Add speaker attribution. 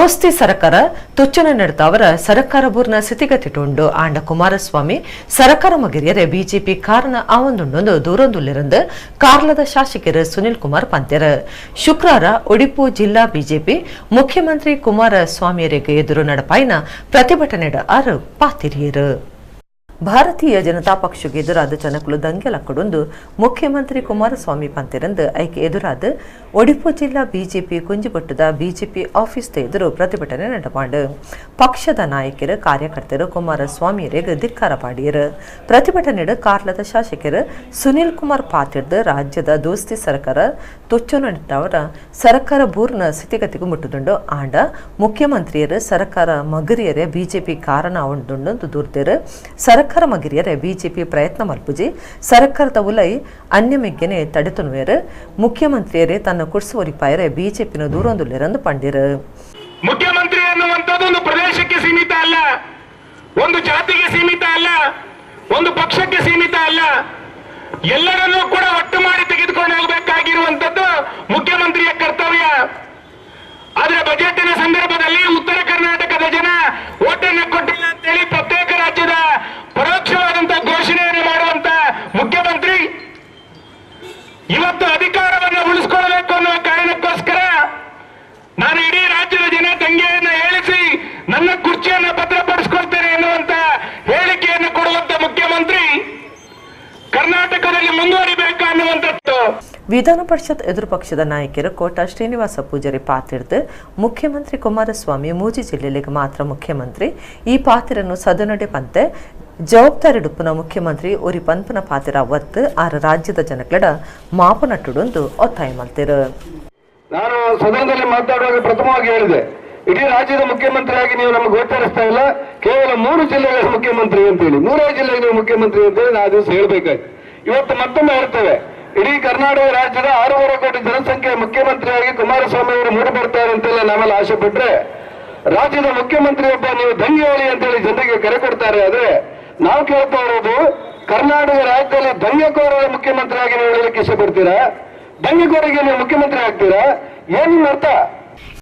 Speaker 1: ದೋಸ್ತಿ ಸರ್ಕಾರ ತುಚ್ಚನ ನಡೆದವರ ಸರ್ಕಾರ ಬೂರ್ನ ಸ್ಥಿತಿಗತಿಟುಂಡು ಆಂಡ ಕುಮಾರಸ್ವಾಮಿ ಸರ್ಕಾರ ಮಗಿರಿಯರೆ ಬಿಜೆಪಿ ಕಾರಣ ಆವೊಂದುಂಡೊಂದು ದೂರೊಂದುಲ್ಲಿರಂದು ಕಾರ್ಲದ ಶಾಸಕರು ಸುನಿಲ್ ಕುಮಾರ್ ಪಂತ್ಯರ ಶುಕ್ರವಾರ ಉಡುಪಿ ಜಿಲ್ಲಾ ಬಿಜೆಪಿ ಮುಖ್ಯಮಂತ್ರಿ ಕುಮಾರಸ್ವಾಮಿಯರಿಗೆ ಎದುರು ನಡಪಾಯಿನ ಪ್ರತಿಭಟನೆಡ ಆರು ಪಾತಿರಿಯರು ಭಾರತೀಯ ಜನತಾ ಪಕ್ಷಕ್ಕೆ ಎದುರಾದ ಜನಕಲು ದಂಗೆಲಕ್ಕಡೊಂದು ಮುಖ್ಯಮಂತ್ರಿ ಕುಮಾರಸ್ವಾಮಿ ಪಂತಿರಂದು ಐಕೆ ಎದುರಾದ ಉಡುಪಿ ಜಿಲ್ಲಾ ಬಿಜೆಪಿ ಕುಂಜಿಪಟ್ಟದ ಬಿಜೆಪಿ ಆಫೀಸ್ ಎದುರು ಪ್ರತಿಭಟನೆ ನಡೆಮಾಡು ಪಕ್ಷದ ನಾಯಕರು ಕಾರ್ಯಕರ್ತರು ಕುಮಾರಸ್ವಾಮಿಯರಿಗೆ ಧಿಕ್ಕಾರ ಪಾಡಿಯರು ಪ್ರತಿಭಟನೆಡು ಕಾರ್ಲದ ಶಾಸಕರು ಸುನಿಲ್ ಕುಮಾರ್ ಪಾತಿರ್ದು ರಾಜ್ಯದ ದೋಸ್ತಿ ಸರ್ಕಾರ ತುಚ್ಚನವರ ಸರ್ಕಾರ ಬೂರ್ನ ಸ್ಥಿತಿಗತಿಗೂ ಮುಟ್ಟುದುಂಡು ಆಂಡ ಮುಖ್ಯಮಂತ್ರಿಯರು ಸರ್ಕಾರ ಮಗರಿಯರೇ ಬಿಜೆಪಿ ಕಾರಣ ಅವೊಂದುಂಡು ದೂರ್ತಿರು ಸರ್ಕಾರ ಮಗಿರಿಯರೆ ಬಿಜೆಪಿ ಪ್ರಯತ್ನ ಮಲ್ಪುಜಿ ಸರ್ಕಾರದ ಉಲೈ ಅನ್ಯಮಿಗ್ಗೆನೆ ತಡೆತುನುವೆರು ಮುಖ್ಯಮಂತ್ರಿಯರೇ ತನ್ನ ಕುಡಿಸುವರಿಪಾಯರೆ ಬಿಜೆಪಿನ ದೂರೊಂದುಲ್ಲೆರಂದು ಪಂಡಿರು
Speaker 2: ಮುಖ್ಯಮಂತ್ರಿ ಅನ್ನುವಂಥದ್ದು ಒಂದು ಪ್ರದೇಶಕ್ಕೆ ಸೀಮಿತ ಅಲ್ಲ, ಒಂದು ಜಾತಿಗೆ ಸೀಮಿತ ಅಲ್ಲ, ಒಂದು ಪಕ್ಷಕ್ಕೆ ಸೀಮಿತ ಅಲ್ಲ, ಎಲ್ಲರನ್ನೂ ಕೂಡ ಒಟ್ಟು ಮಾಡಿ ತೆಗೆದುಕೊಂಡು ಹೋಗಬೇಕಾಗಿರುವಂತದ್ದು ಮುಖ್ಯಮಂತ್ರಿಯ ಕರ್ತವ್ಯ. ಆದ್ರೆ ಬಜೆಟಿನ ಸಂದರ್ಭದಲ್ಲಿ ಉತ್ತರ ಕರ್ನಾಟಕದ ಜನ ಓಟನ್ನು ಕೊಟ್ಟಿಲ್ಲ ಅಂತೇಳಿ ಪ್ರತ್ಯೇಕ ರಾಜ್ಯದ ಪರೋಕ್ಷವಾದಂತಹ ಘೋಷಣೆಯನ್ನು ಮಾಡುವಂತ ಮುಖ್ಯಮಂತ್ರಿ ಇವತ್ತು ಅಧಿಕಾರವನ್ನು ಉಳಿಸಿಕೊಳ್ಳಬೇಕು ಅನ್ನುವ ಕಾರಣಕ್ಕೋಸ್ಕರ ನಾನು ಇಡೀ ರಾಜ್ಯದ ಜನ ದಂಗೆಯನ್ನ ಹೇಳಿಸಿ ನನ್ನ ಕುರ್ಚಿಯನ್ನು ಭದ್ರಪಡಿಸಿಕೊಳ್ತೇನೆ ಎನ್ನುವಂತ ಹೇಳಿಕೆಯನ್ನು ಕೊಡುವಂತ ಮುಖ್ಯಮಂತ್ರಿ ಕರ್ನಾಟಕದಲ್ಲಿ ಮುಂದುವರಿಬೇಕು ಅನ್ನುವಂಥದ್ದು.
Speaker 1: ವಿಧಾನ ಪರಿಷತ್ ಎದುರು ಪಕ್ಷದ ನಾಯಕರು ಕೋಟ ಶ್ರೀನಿವಾಸ ಪೂಜಾರಿ ಪಾತಿರ್ದು ಮುಖ್ಯಮಂತ್ರಿ ಕುಮಾರಸ್ವಾಮಿ ಮೂಜಿ ಜಿಲ್ಲೆಗೆ ಮಾತ್ರ ಮುಖ್ಯಮಂತ್ರಿ ಈ ಪಾತಿರನ್ನು ಸದನಡೆ ಪಂತೆ ಜವಾಬ್ದಾರಿ ಡುಪ್ಪನ ಮುಖ್ಯಮಂತ್ರಿ ಒರಿ ಪಂಪನ ಪಾತಿರ ಒತ್ತು ಆರ ರಾಜ್ಯದ ಜನಗಳ ಮಾಪನಟ್ಟುಡೊಂದು ಒತ್ತಾಯ ಮಾಡ್ತಿರು.
Speaker 3: ನಾನು ಸದನದಲ್ಲಿ ಮಾತಾಡುವಾಗ ಪ್ರಥಮವಾಗಿ ಹೇಳಿದೆ, ಇಡೀ ರಾಜ್ಯದ ಮುಖ್ಯಮಂತ್ರಿಯಾಗಿ ನೀವು ನಮಗೆ ಗೋಚರಿಸ್ತಾ ಇಲ್ಲ, ಕೇವಲ 3 ಜಿಲ್ಲೆಗಳ ಮುಖ್ಯಮಂತ್ರಿ ಅಂತೇಳಿ, 3 ಜಿಲ್ಲೆಗೆ ನೀವು ಮುಖ್ಯಮಂತ್ರಿ ಅಂತೇಳಿ ನಾವು ದಿವಸ ಹೇಳ್ಬೇಕಾಯ್ತು. ಇವತ್ತು ಮತ್ತೊಮ್ಮೆ ಹೇಳ್ತೇವೆ, ಇಡೀ ಕರ್ನಾಟಕ ರಾಜ್ಯದ 6.5 ಕೋಟಿ ಜನಸಂಖ್ಯೆಯ ಮುಖ್ಯಮಂತ್ರಿಯಾಗಿ ಕುಮಾರಸ್ವಾಮಿ ಅವರು ಮೂಡಿ ಬರ್ತಾರೆ ಅಂತೆಲ್ಲ ನಾವೆಲ್ಲ ಆಸೆ ಪಟ್ರೆ, ರಾಜ್ಯದ ಮುಖ್ಯಮಂತ್ರಿ ಒಬ್ಬ ನೀವು ದಂಗೆ ಹೇಳಿ ಅಂತೇಳಿ ಜನರಿಗೆ ಕರೆ ಕೊಡ್ತಾರೆ. ಆದ್ರೆ ನಾವು ಕೇಳ್ತಾ ಇರೋದು, ಕರ್ನಾಟಕ ರಾಜ್ಯದಲ್ಲಿ ದಂಗೆಕೋರರ ಮುಖ್ಯಮಂತ್ರಿಯಾಗಿ ನೀವು ಹೇಳಲಿಕ್ಕೆ ಇಷ್ಟಪಡ್ತೀರಾ? ದಂಗೆಕೋರಿಗೆ ನೀವು ಮುಖ್ಯಮಂತ್ರಿ ಆಗ್ತೀರಾ? ಏನಿನ್ನ ಅರ್ಥ?